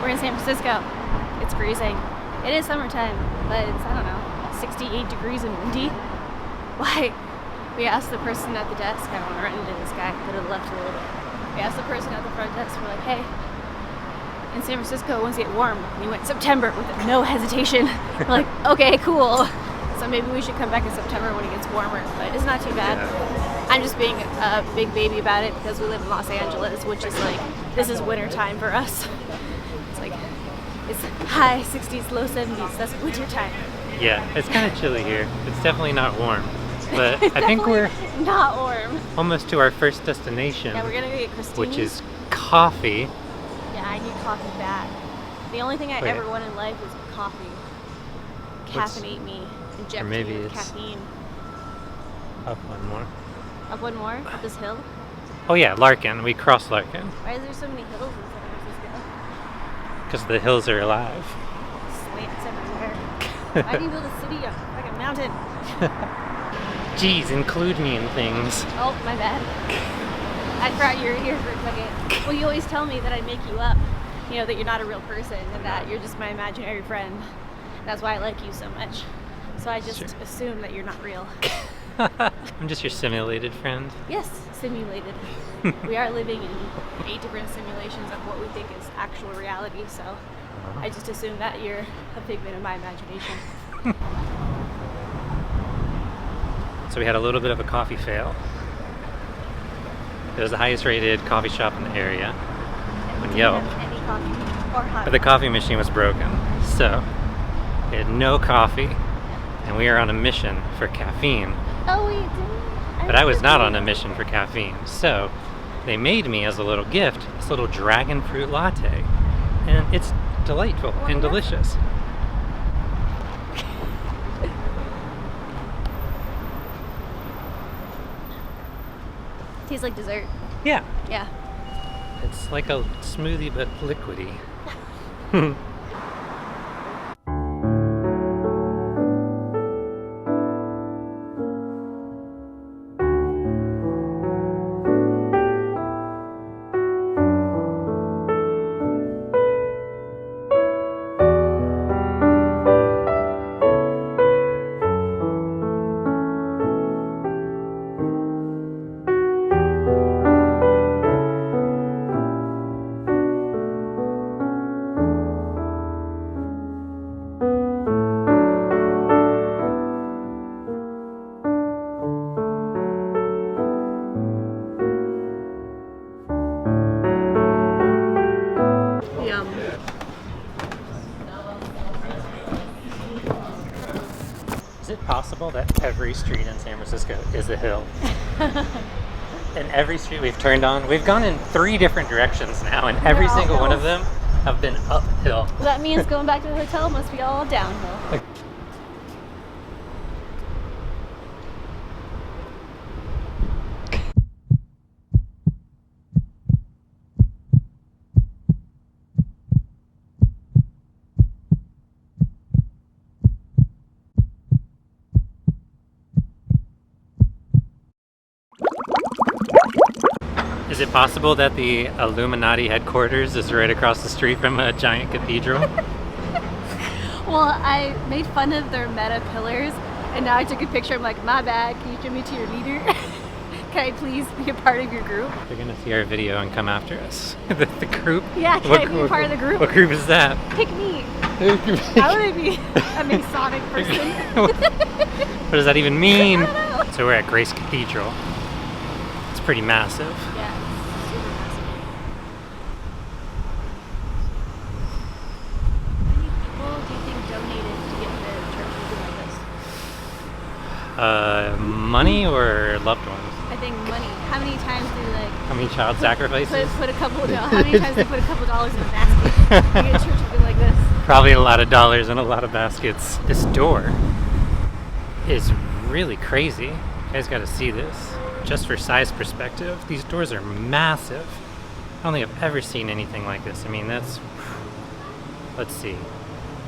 We're in San Francisco. It's freezing. It is summertime, but it's, I don't know, 68 degrees and windy. Why? We asked the person at the desk, I don't want to run into this guy, could have left a little bit. We asked the person at the front desk, we're like, hey, in San Francisco, when's it get warm? And he went, September, with no hesitation. We're like, okay, cool. So maybe we should come back in September when it gets warmer, but it's not too bad. Yeah. I'm just being a big baby about it because we live in Los Angeles, which is like, this is winter time for us. It's like, it's high 60s, low 70s, that's winter time. Yeah, it's kind of chilly here. It's definitely not warm. But I think we're not warm. Almost to our first destination. Yeah, we're gonna go get Christine's. Which is coffee. Yeah, I need coffee bad. The only thing I ever want in life is coffee. Caffeinate me. Inject me with caffeine. Up one more. Up one more? Up this hill? Oh yeah, Larkin. We crossed Larkin. Why is there so many hills in San Francisco? Because the hills are alive. Slants everywhere. Why do you build a city on like a mountain? Jeez, include me in things. Oh, my bad. I forgot you were here for a second. Well, you always tell me that I make you up. You know, that you're not a real person and that you're just my imaginary friend. That's why I like you so much. So I just assume that you're not real. I'm just your simulated friend. Yes, simulated. We are living in 8 different simulations of what we think is actual reality, so I just assume that you're a figment of my imagination. So we had a little bit of a coffee fail. It was the highest rated coffee shop in the area on Yelp. Any coffee or hot. But the coffee machine was broken. So we had no coffee and we are on a mission for caffeine. Oh, we did. But I was not on a mission for caffeine. So they made me as a little gift this little dragon fruit latte. And it's delightful and delicious. Tastes like dessert. Yeah. Yeah. It's like a smoothie but liquidy. Is it possible that every street in San Francisco is a hill? And every street we've turned on, we've gone in 3 different directions now, and every single one of them have been uphill. Well, that means going back to the hotel must be all downhill. Is it possible that the Illuminati headquarters is right across the street from a giant cathedral? Well, I made fun of their meta pillars, and now I took a picture. I'm like, my bad, can you show me to your leader? Can I please be a part of your group? They're gonna see our video and come after us. The group? Yeah, can I be a part of the group? What group is that? Pick me. How would I be a Masonic person? What does that even mean? So we're at Grace Cathedral. It's pretty massive. Yeah, it's super massive. How many people do you think donated to get the church looking like this? Money or loved ones? I think money. How many times do like How many child sacrifices? put a couple? No, how many times do they put a couple dollars in a basket to get a church looking like this? Probably a lot of dollars and a lot of baskets. This door is really crazy. You guys got to see this. Just for size perspective, these doors are massive. I don't think I've ever seen anything like this. I mean, that's, let's see.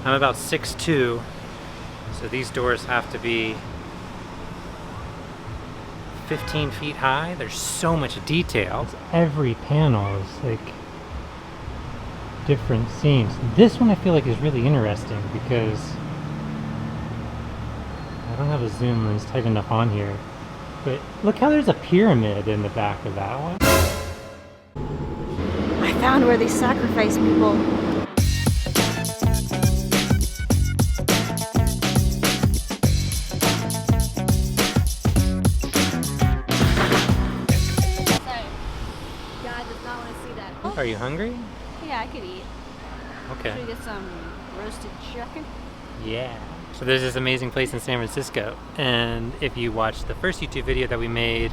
I'm about 6'2", so these doors have to be 15 feet high. There's so much detail. Every panel is like different scenes. This one I feel like is really interesting because I don't have a zoom lens tight enough on here. But look how there's a pyramid in the back of that one. I found where they sacrifice people. God does not want to see that. Are you hungry? Yeah, I could eat. Okay. Should we get some roasted chicken? Yeah. So there's this amazing place in San Francisco, and if you watched the first YouTube video that we made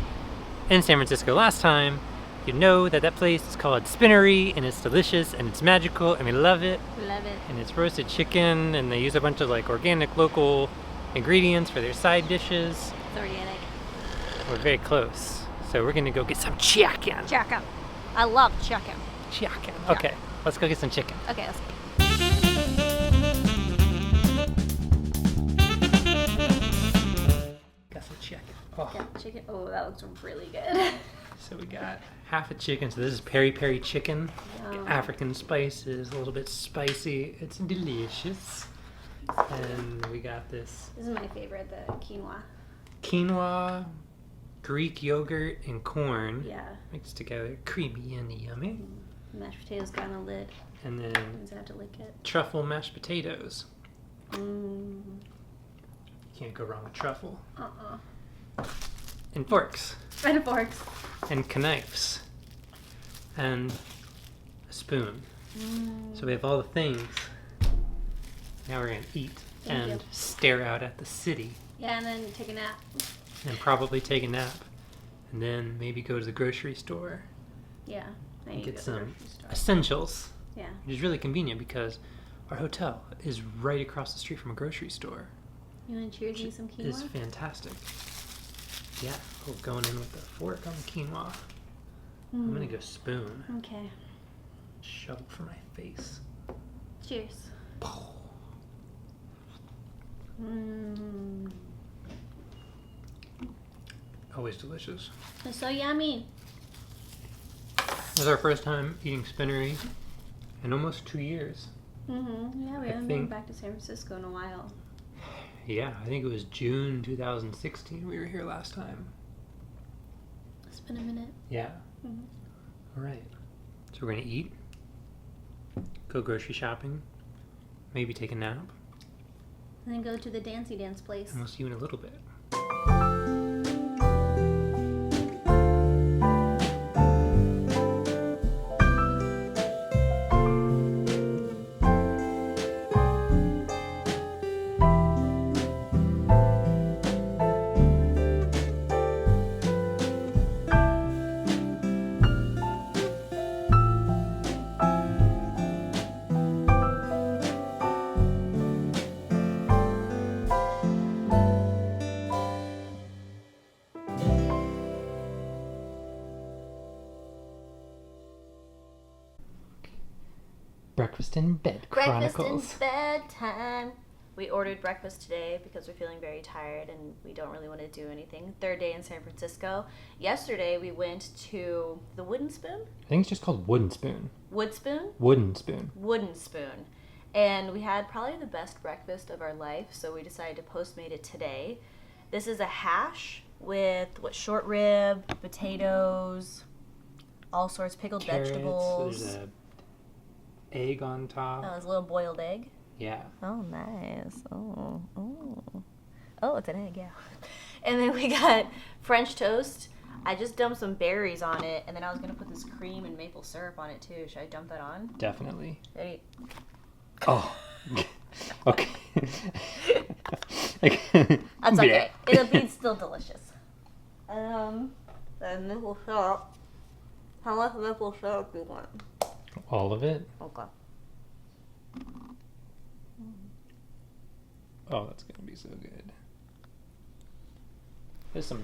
in San Francisco last time, you know that that place is called Spinnery, and it's delicious, and it's magical, and we love it. Love it. And it's roasted chicken, and they use a bunch of like organic local ingredients for their side dishes. It's organic. We're very close, so we're gonna go get some chicken. Chicken. I love chicken. Chicken. Okay, let's go get some chicken. Okay, let's go. Got some chicken. Oh. Yeah, chicken. Oh, that looks really good. So we got half a chicken. So this is peri peri chicken. Yum. African spices, a little bit spicy. It's delicious. And we got this This is my favorite, the quinoa. quinoa, Greek yogurt, and corn Yeah. mixed together. Creamy and yummy. Mashed potatoes got on the lid. And then Means I have to lick it. truffle mashed potatoes. Mmm. Can't go wrong with truffle. Uh-uh. And forks. And forks. And knives. And a spoon. So we have all the things. Now we're gonna eat Thank and you. stare out at the city Yeah, and then take a nap. and probably take a nap. And then maybe go to the grocery store Yeah. I and need to get go to the some grocery store. essentials. Yeah. Which is really convenient because our hotel is right across the street from a grocery store. You want to cheers me some It's quinoa? fantastic. Yeah, we're going in with the fork on the quinoa. I'm gonna go spoon. Okay. Shove it for my face. Cheers. Mmm. Always delicious. It's so yummy. This is our first time eating Spinnery in almost 2 years. Mm-hmm. Yeah, we I haven't been think- back to San Francisco in a while. Yeah, I think it was June 2016 we were here last time. It's been a minute. Yeah. Mhm. All right. So we're gonna eat, go grocery shopping, maybe take a nap, And then go to the dancey dance place. and we'll see you in a little bit. Breakfast in Bed Chronicles. Breakfast in bedtime. We ordered breakfast today because we're feeling very tired and we don't really want to do anything. Third day in San Francisco. Yesterday we went to the Wooden Spoon? I think it's just called Wooden Spoon. Wood Spoon? Wooden Spoon. Wooden Spoon. And we had probably the best breakfast of our life, so we decided to Postmate it today. This is a hash with short rib, potatoes, all sorts, pickled Carrots. vegetables. There's a egg on top. Oh, there's a little boiled egg. Yeah. Oh, nice. Oh, it's an egg, yeah. And then we got French toast. I just dumped some berries on it, and then I was gonna put this cream and maple syrup on it too. Should I dump that on? Definitely. Ready? Oh. Okay. That's okay. It'll be still delicious. The maple syrup. How much maple syrup do you want? All of it? Okay. Oh, that's gonna be so good. There's some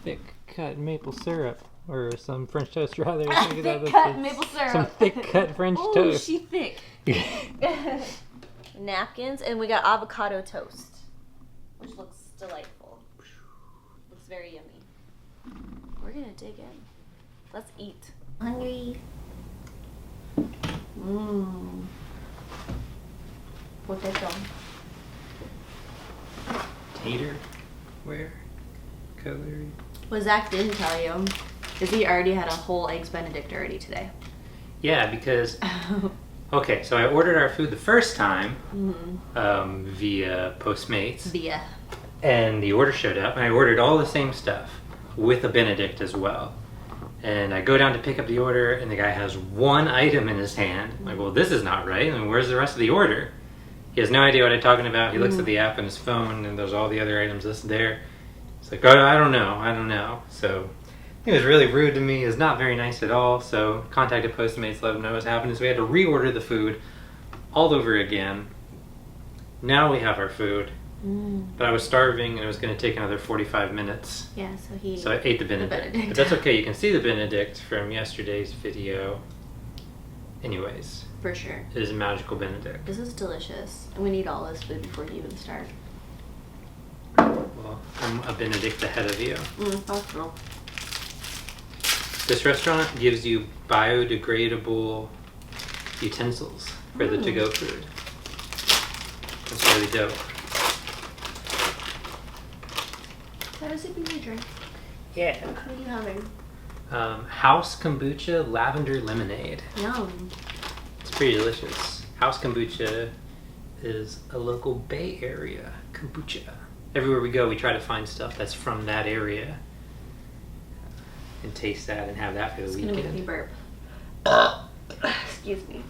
thick cut maple syrup, or some French toast rather. Thick cut maple syrup. Some thick cut French Ooh, toast. she thick. Napkins, and we got avocado toast, which looks delightful. Looks very yummy. gonna dig in. Let's eat. Hungry. Mmm. Potato. Tater? Where? Cutlery? What Zach didn't tell you is he already had a whole Eggs Benedict already today. Yeah, because... Okay, so I ordered our food the first time via Postmates. And the order showed up, and I ordered all the same stuff with a Benedict as well. And I go down to pick up the order, and the guy has one item in his hand. I'm like, well, this is not right. I mean, where's the rest of the order? He has no idea what I'm talking about. He looks at the app on his phone, and there's all the other items listed there. It's like, oh, I don't know. So he was really rude to me. He was not very nice at all. So contacted Postmates, let them know what's happened. So we had to reorder the food all over again. Now we have our food. But I was starving, and it was going to take another 45 minutes. Yeah, so I ate the Benedict. But that's okay. You can see the Benedict from yesterday's video. Anyways. For sure. It is a magical Benedict. This is delicious. And we need all this food before you even start. Well, I'm a Benedict ahead of you. That's cool. This restaurant gives you biodegradable utensils for the to-go food. That's really dope. Have a sip of your drink. Yeah. What are you having? House Kombucha Lavender Lemonade. Yum. It's pretty delicious. House Kombucha is a local Bay Area kombucha. Everywhere we go, we try to find stuff that's from that area and taste that and have that for the weekend. It's gonna make me burp. Excuse me.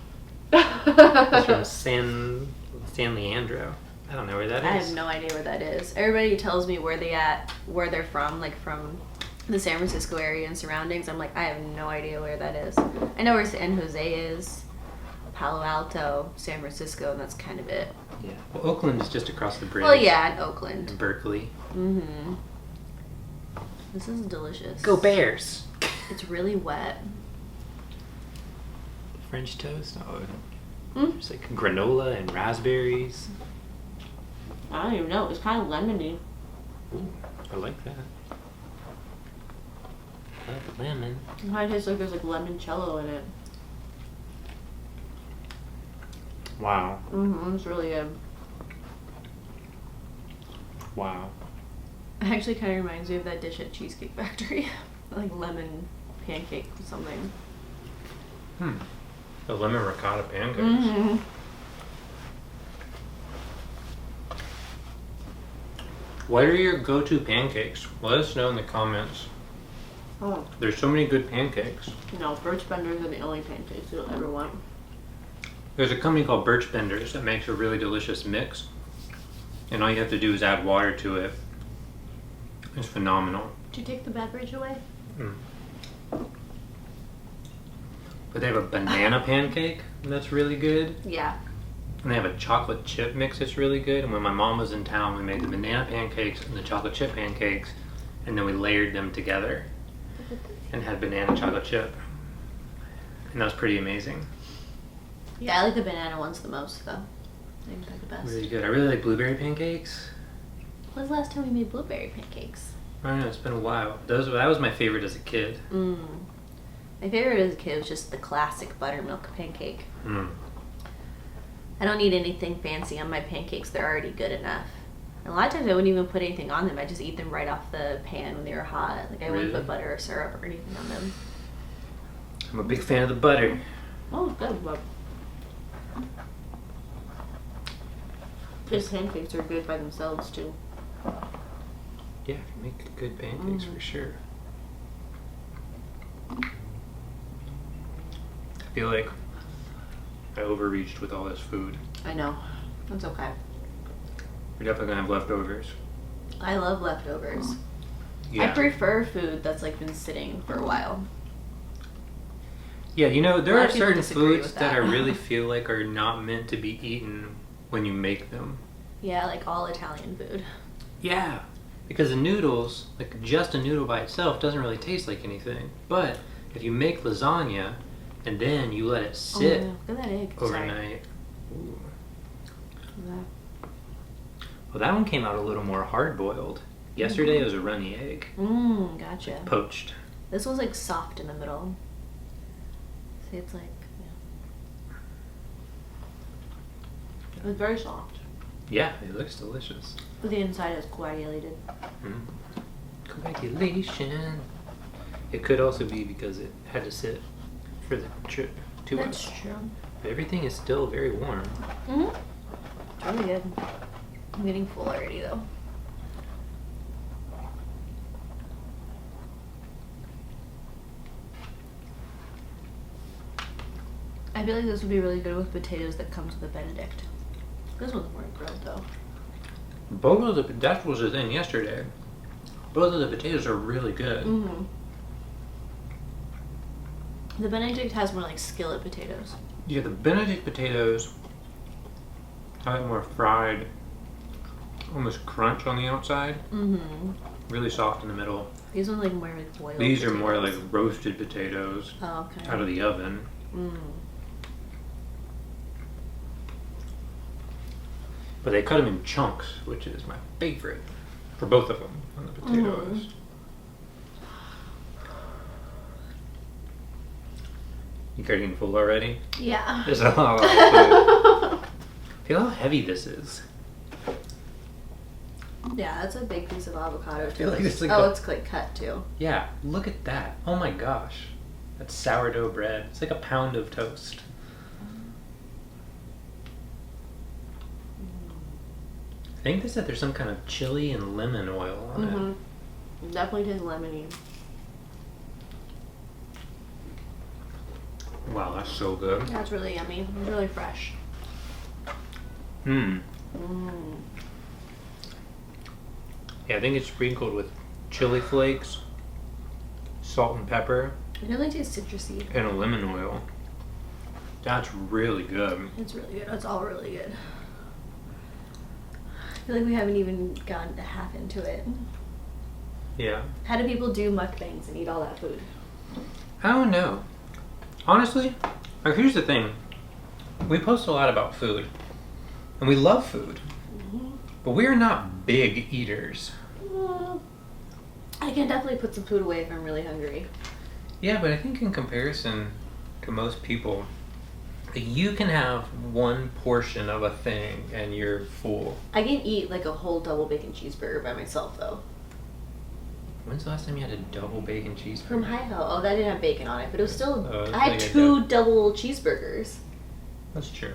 It's from San Leandro. I don't know where that is. I have no idea where that is. Everybody tells me where they're from, like from the San Francisco area and surroundings. I'm like, I have no idea where that is. I know where San Jose is, Palo Alto, San Francisco, and that's kind of it. Yeah. Well, Oakland is just across the bridge. Well, yeah, in Oakland. And Berkeley. Mm-hmm. This is delicious. Go Bears! It's really wet. French toast? Oh, there's like granola and raspberries. I don't even know. It's kind of lemony. Ooh, I like that. I like the lemon. It kind of tastes like there's like limoncello in it. Wow. It's really good. Wow. It actually kind of reminds me of that dish at Cheesecake Factory. Like lemon pancake or something. The lemon ricotta pancakes. What are your go-to pancakes? Let us know in the comments. Oh. There's so many good pancakes. No, Birch Benders are the only pancakes you'll ever want. There's a company called Birch Benders that makes a really delicious mix. And all you have to do is add water to it. It's phenomenal. Did you take the beverage away? But they have a banana pancake that's really good. Yeah. And they have a chocolate chip mix that's really good. And when my mom was in town, we made the banana pancakes and the chocolate chip pancakes. And then we layered them together and had banana chocolate chip. And that was pretty amazing. Yeah, I like the banana ones the most, though. I think they're the best. Really good. I really like blueberry pancakes. When was the last time we made blueberry pancakes? I don't know, it's been a while. That was my favorite as a kid. My favorite as a kid was just the classic buttermilk pancake. I don't need anything fancy on my pancakes. They're already good enough. And a lot of times I wouldn't even put anything on them. I just eat them right off the pan when they were hot. Like I wouldn't put butter or syrup or anything on them. I'm a big fan of the butter. Oh, good. But just pancakes are good by themselves too. Yeah, you make good pancakes for sure. I feel like I overreached with all this food. I know. That's okay. We're definitely gonna have leftovers. I love leftovers. Yeah. I prefer food that's like been sitting for a while. Yeah, you know, there are certain disagree foods with that that. I really feel like are not meant to be eaten when you make them. Yeah, like all Italian food. Yeah, because the noodles, like just a noodle by itself, doesn't really taste like anything. But if you make lasagna and then you let it sit Look at that egg. overnight. Ooh. Sorry. Well, that one came out a little more hard-boiled. Yesterday it was a runny egg. Gotcha. Poached. This one's like soft in the middle. See, it's like, yeah. It's very soft. Yeah, it looks delicious. But the inside is coagulated. Coagulation. It could also be because it had to sit for the trip to That's us. true. But everything is still very warm. It's really good. I'm getting full already though. I feel like this would be really good with potatoes that comes with a Benedict. This one's more grilled though. Both of the, that was the thing yesterday. Both of the potatoes are really good. The Benedict has more like skillet potatoes. Yeah, the Benedict potatoes have more fried, almost crunch on the outside. Really soft in the middle. These ones like more like boiled. These potatoes. are more like roasted potatoes out of the oven. But they cut them in chunks, which is my favorite for both of them on the potatoes. You getting full already? Yeah. There's a lot of food. Feel how heavy this is. Yeah, that's a big piece of avocado too. Like it's like it's like cut too. Yeah, look at that. Oh my gosh. That's sourdough bread. It's like a pound of toast. I think they said there's some kind of chili and lemon oil on it. Definitely tastes lemony. Wow, that's so good. That's really yummy. It's really fresh. Yeah, I think it's sprinkled with chili flakes, salt and pepper, It really tastes citrusy. and a lemon oil. That's really good. It's really good. It's all really good. I feel like we haven't even gotten to half into it. Yeah. How do people do mukbangs and eat all that food? I don't know. Honestly, like, here's the thing. We post a lot about food, and we love food, but we are not big eaters. Well, I can definitely put some food away if I'm really hungry. Yeah, but I think in comparison to most people, you can have one portion of a thing and you're full. I can eat like a whole double bacon cheeseburger by myself though. When's the last time you had a double bacon cheeseburger? From Hi-Ho. Oh, that didn't have bacon on it, but it was still. Oh, I had like a two double cheeseburgers. That's true.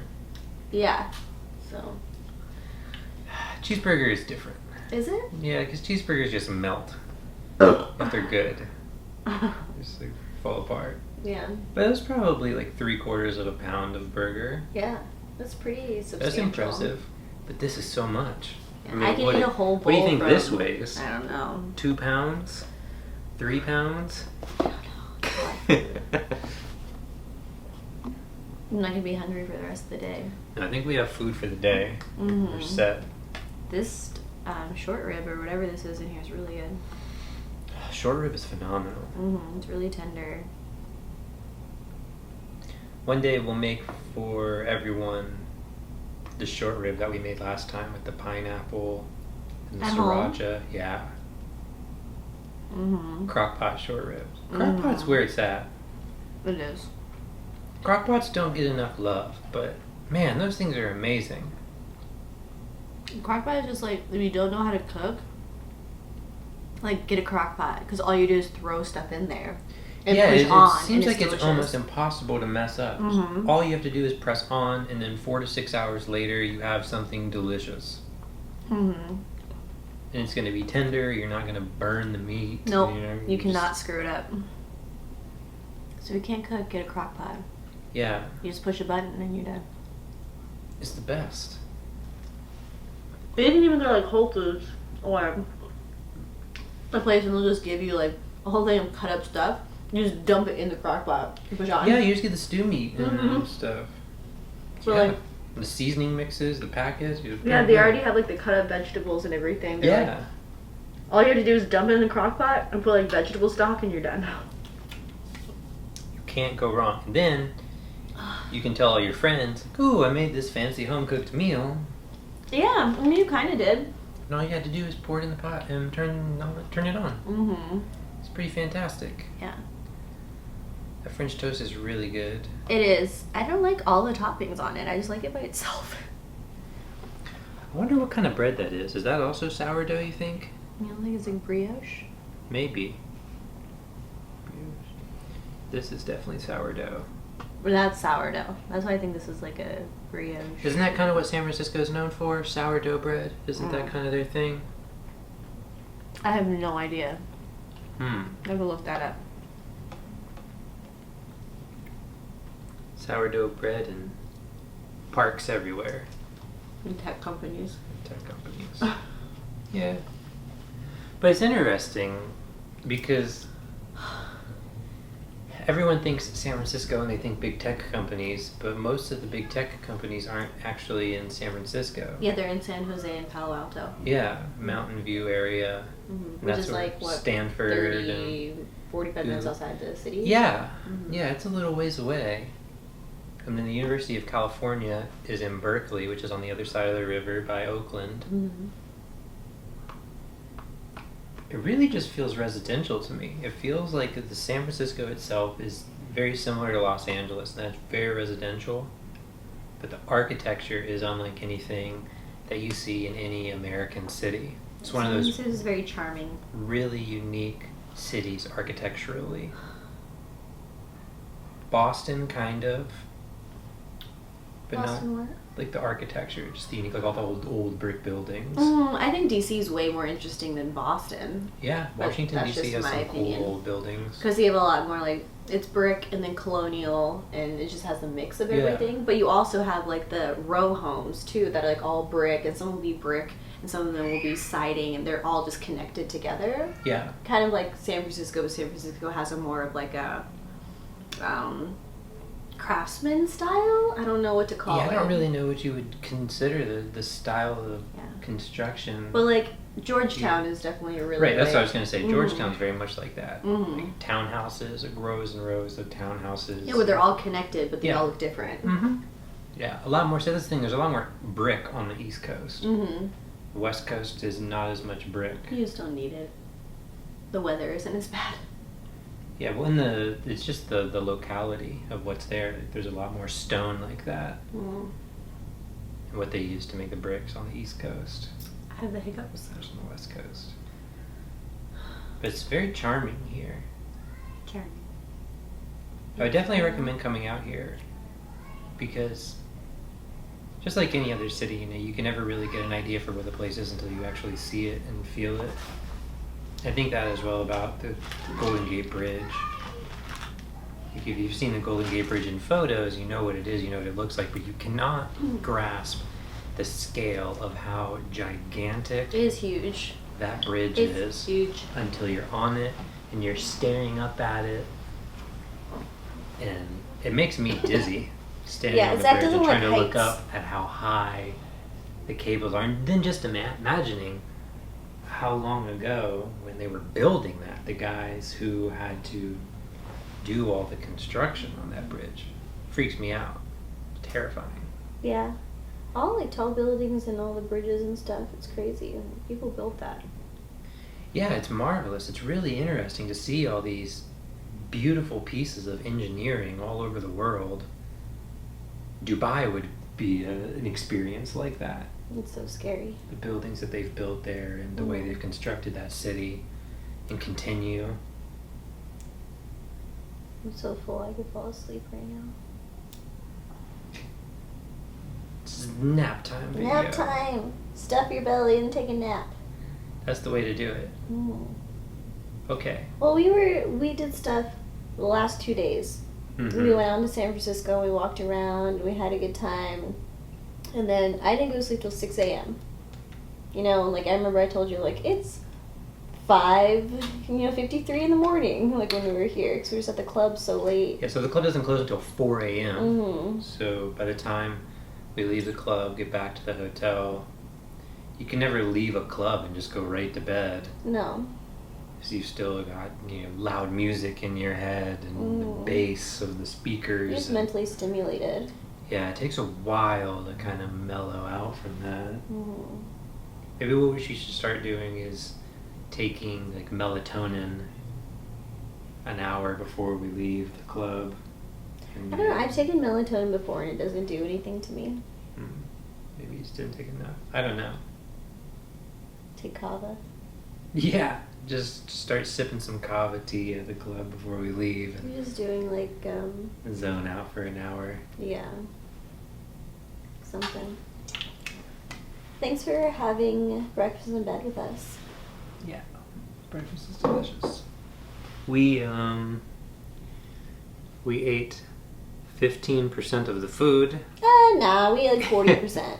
Yeah. So. Cheeseburger is different. Is it? Yeah, because cheeseburgers just melt if they're good. Just like fall apart. Yeah. But it was probably like 3/4 of a pound of burger. Yeah. That's pretty substantial. That's impressive. But this is so much. Yeah, I can eat a whole bowl. What do you think from, this weighs? I don't know. 2 pounds? 3 pounds? I don't know. I'm not gonna be hungry for the rest of the day. I think we have food for the day. We're set. This short rib or whatever this is in here is really good. Short rib is phenomenal. It's really tender. One day we'll make for everyone the short rib that we made last time with the pineapple and the At home? sriracha. Yeah. Crock-pot short ribs. Crock-pot's where it's at. It is. Crock-pots don't get enough love, but man, those things are amazing. Crock-pot is just like, if you don't know how to cook, like get a crock-pot because all you do is throw stuff in there and Yeah, push it on. seems and like it's delicious. almost impossible to mess up. All you have to do is press on, and then 4 to 6 hours later, you have something delicious. And it's going to be tender. You're not going to burn the meat. Nope, you know, you just- cannot screw it up. So if you can't cook, get a crock-pot. Yeah, You just push a button and you're done. it's the best. But you can even go to like Whole Foods or a place and they'll just give you like a whole thing of cut up stuff. You just dump it in the crock pot. You push on. Yeah, you just get the stew meat and stuff. So Yeah. like, The seasoning mixes, the packets. You just yeah, put they it in. already have like the cut up vegetables and everything. They're Yeah. like, all you have to do is dump it in the crock pot and put like vegetable stock and you're done. You can't go wrong. And then you can tell all your friends, ooh, I made this fancy home cooked meal. Yeah, I mean you kind of did. And all you had to do is pour it in the pot and turn it on. It's pretty fantastic. Yeah. The French toast is really good. It is. I don't like all the toppings on it. I just like it by itself. I wonder what kind of bread that is. Is that also sourdough, you think? You don't think it's like brioche? Maybe. This is definitely sourdough. Well, that's sourdough. That's why I think this is like a brioche. Isn't that kind of what San Francisco is known for? Sourdough bread? Isn't that kind of their thing? I have no idea. I have to look that up. Sourdough bread and parks everywhere. And tech companies. Tech companies. Yeah. But it's interesting because everyone thinks San Francisco and they think big tech companies, but most of the big tech companies aren't actually in San Francisco. Yeah, they're in San Jose and Palo Alto. Yeah, Mountain View area. Which is like, what, Stanford 30, 45 minutes outside the city? Yeah. Yeah, it's a little ways away. And then the University of California is in Berkeley, which is on the other side of the river by Oakland. It really just feels residential to me. It feels like the San Francisco itself is very similar to Los Angeles, and that's very residential. But the architecture is unlike anything that you see in any American city. It's one of those This is very charming. really unique cities architecturally. Boston, kind of. But Boston not what? like the architecture, just the unique, like all the old brick buildings. I think DC is way more interesting than Boston. Yeah, But Washington that's D.C. just has my some opinion. cool old buildings. Because you have a lot more like, it's brick and then colonial, and it just has a mix of Yeah. everything. But you also have like the row homes too that are like all brick, and some will be brick and some of them will be siding, and they're all just connected together. Yeah. Kind of like San Francisco. San Francisco has a more of like a craftsman style. I don't know what to call it. I don't really know what you would consider the style of Yeah. construction. But like Georgetown is definitely a really Right, that's like, what I was going to say. Georgetown's very much like that. Mhm. Like townhouses, like rows and rows of townhouses. Yeah, but they're all connected, but they Yeah. all look different. Yeah, a lot more. So that's the thing. There's a lot more brick on the East Coast. The West Coast is not as much brick. You just don't need it. The weather isn't as bad. Yeah, well, it's just the locality of what's there. There's a lot more stone like that. And what they use to make the bricks on the East Coast. I have the hiccups. There's on the West Coast. But it's very charming here. Charming. I would definitely recommend coming out here because just like any other city, you can never really get an idea for what the place is until you actually see it and feel it. I think that as well about the Golden Gate Bridge. Like if you've seen the Golden Gate Bridge in photos, you know what it is, you know what it looks like, but you cannot grasp the scale of how gigantic It is huge. that bridge It's is huge. until you're on it and you're staring up at it. And it makes me dizzy standing Yeah, on the Zach bridge and doesn't trying to like look heights. up at how high the cables are. And then just imagining how long ago when they were building that, the guys who had to do all the construction on that bridge. Freaks me out. Terrifying. Yeah. All like tall buildings and all the bridges and stuff, it's crazy. People built that. Yeah, it's marvelous. It's really interesting to see all these beautiful pieces of engineering all over the world. Dubai would be an experience like that. It's so scary. The buildings that they've built there and the way they've constructed that city and continue. I'm so full I could fall asleep right now. It's nap time video. Nap time! Stuff your belly and take a nap. That's the way to do it. Okay. Well, we did stuff the last 2 days. Mhm. We went out to San Francisco, we walked around, we had a good time. And then I didn't go to sleep till 6 a.m. Like I remember I told you, like, it's 53 in the morning, like when we were here, because we were just at the club so late. Yeah, so the club doesn't close until 4 a.m. Mm-hmm. So by the time we leave the club, get back to the hotel, you can never leave a club and just go right to bed. No. Because you've still got loud music in your head and the bass of the speakers. You're just and- mentally stimulated. Yeah, it takes a while to kind of mellow out from that. Mm-hmm. Maybe what we should start doing is taking like melatonin an hour before we leave the club. And I don't know. I've taken melatonin before and it doesn't do anything to me. Maybe you just didn't take enough. I don't know. Take kava. Yeah, just start sipping some kava tea at the club before we leave. And You're just doing like, zone out for an hour. yeah. Something. Thanks for having breakfast in bed with us. Yeah, breakfast is delicious. We ate 15% of the food. Nah, we had like 40%.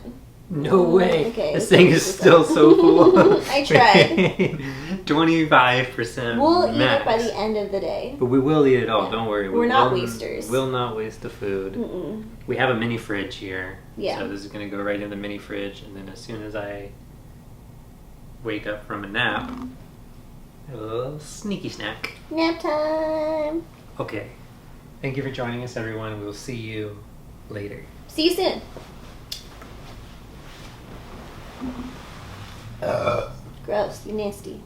No way. Okay, This thing is 40%. still so full. I tried. 25% We'll eat max. it by the end of the day. But we will eat it all, Yeah. don't worry. We're not wasters. We'll not waste the food. Mm-mm. We have a mini fridge here. Yeah. So this is going to go right in the mini fridge, and then as soon as I wake up from a nap, a little sneaky snack. Nap time. Okay. Thank you for joining us, everyone. We'll see you later. See you soon. Gross, you nasty.